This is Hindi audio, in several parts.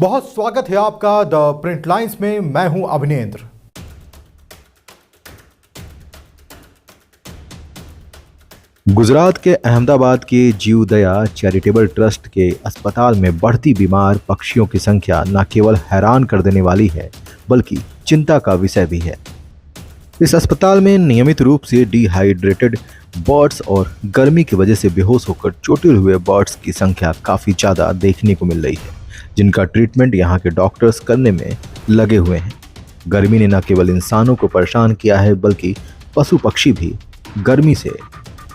बहुत स्वागत है आपका द प्रिंट लाइन्स में। मैं हूं अभिनेंद्र। गुजरात के अहमदाबाद के जीवदया चैरिटेबल ट्रस्ट के अस्पताल में बढ़ती बीमार पक्षियों की संख्या न केवल हैरान कर देने वाली है बल्कि चिंता का विषय भी है। इस अस्पताल में नियमित रूप से डिहाइड्रेटेड बर्ड्स और गर्मी की वजह से बेहोश होकर चोटिल हुए बर्ड्स की संख्या काफी ज्यादा देखने को मिल रही है, जिनका ट्रीटमेंट यहाँ के डॉक्टर्स करने में लगे हुए हैं। गर्मी ने न केवल इंसानों को परेशान किया है बल्कि पशु पक्षी भी गर्मी से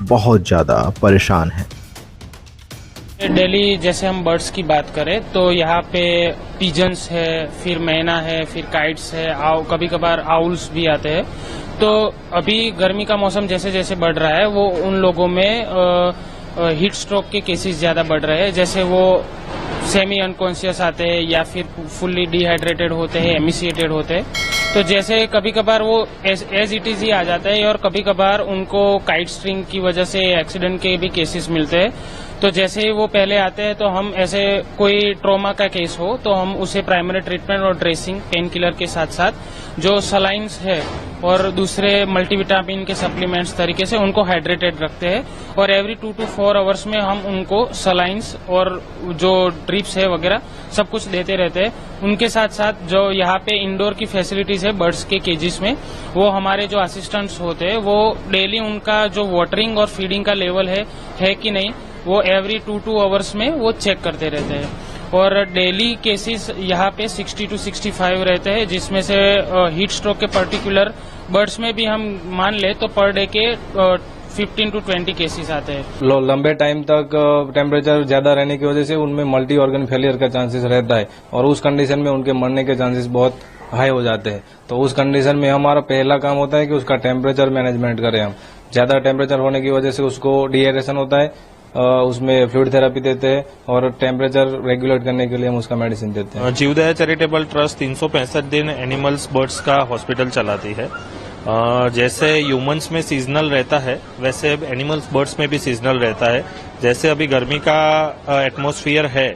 बहुत ज़्यादा परेशान हैं। दिल्ली जैसे हम बर्ड्स की बात करें तो यहाँ पे पिजन्स है, फिर मैना है, फिर काइट्स है, कभी कभार आउल्स भी आते हैं। तो अभी गर्मी का मौसम जैसे जैसे बढ़ रहा है वो उन लोगों में हीट स्ट्रोक के केसेस ज्यादा बढ़ रहे हैं। जैसे वो सेमी अनकॉन्शियस आते हैं या फिर फुल्ली डिहाइड्रेटेड होते हैं, एमिसिएटेड होते हैं। तो जैसे कभी कभार वो एज इट इज ही आ जाता है और कभी कभार उनको काइट स्ट्रिंग की वजह से एक्सीडेंट के भी केसेस मिलते हैं। तो जैसे ही वो पहले आते हैं तो हम ऐसे कोई ट्रॉमा का केस हो तो हम उसे प्राइमरी ट्रीटमेंट और ड्रेसिंग पेन किलर के साथ साथ जो सलाइंस है और दूसरे मल्टीविटामिन के सप्लीमेंट्स तरीके से उनको हाइड्रेटेड रखते हैं। और एवरी 2 to 4 आवर्स में हम उनको सलाइंस और जो ड्रिप्स है वगैरह सब कुछ देते रहते हैं। उनके साथ साथ जो यहाँ पे इंडोर की फैसिलिटीज है बर्ड्स के केजेस में, वो हमारे जो असिस्टेंट्स होते हैं वो डेली उनका जो वाटरिंग और फीडिंग का लेवल है कि नहीं, वो एवरी 2 to 2 आवर्स में वो चेक करते रहते हैं। और डेली केसेस यहाँ पे 60 to 65 रहते हैं, जिसमें से हीट स्ट्रोक के पर्टिकुलर बर्ड्स में भी हम मान ले तो पर डे के 15 to 20 केसेस आते हैं। लंबे टाइम तक टेम्परेचर ज्यादा रहने की वजह से उनमें मल्टी ऑर्गन फेलियर का चांसेस रहता है और उस कंडीशन में उनके मरने के चांसेस बहुत हाई हो जाते हैं। तो उस कंडीशन में हमारा पहला काम होता है कि उसका टेम्परेचर मैनेजमेंट करें। हम ज्यादा टेम्परेचर होने की वजह से उसको डिहाइड्रेशन होता है, उसमें फ्लूइड थेरेपी देते हैं और टेम्परेचर रेगुलेट करने के लिए हम उसका मेडिसिन देते हैं। जीवदया चैरिटेबल ट्रस्ट 365 दिन एनिमल्स बर्ड्स का हॉस्पिटल चलाती है। जैसे ह्यूमंस में सीजनल रहता है वैसे एनिमल्स बर्ड्स में भी सीजनल रहता है। जैसे अभी गर्मी का एटमॉस्फेयर है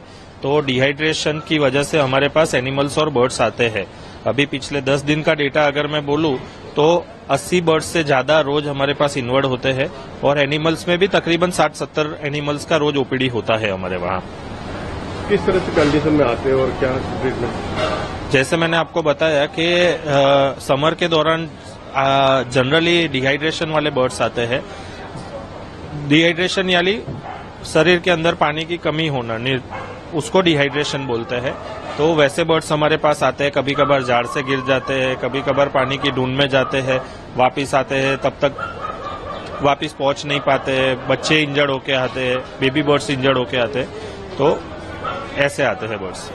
तो डिहाइड्रेशन की वजह से हमारे पास एनिमल्स और बर्ड्स आते हैं। अभी पिछले 10 दिन का डेटा अगर मैं बोलूं तो 80 बर्ड्स से ज्यादा रोज हमारे पास इनवर्ड होते हैं और एनिमल्स में भी तकरीबन 60-70 एनिमल्स का रोज ओपीडी होता है हमारे वहाँ। किस तरह से कंडीशन में आते हैं और क्या ट्रीटमेंट? जैसे मैंने आपको बताया कि समर के दौरान जनरली डिहाइड्रेशन वाले बर्ड्स आते हैं। डिहाइड्रेशन यानी शरीर के अंदर पानी की कमी होना, उसको डिहाइड्रेशन बोलते हैं। तो वैसे बर्ड्स हमारे पास आते हैं, कभी कभार झाड़ से गिर जाते हैं, कभी कभार पानी की ढूंढ में जाते हैं, वापिस आते हैं, तब तक वापिस पहुंच नहीं पाते, बच्चे इंजर्ड होके आते हैं, बेबी बर्ड्स इंजर्ड होके आते हैं। तो ऐसे आते हैं बर्ड्स।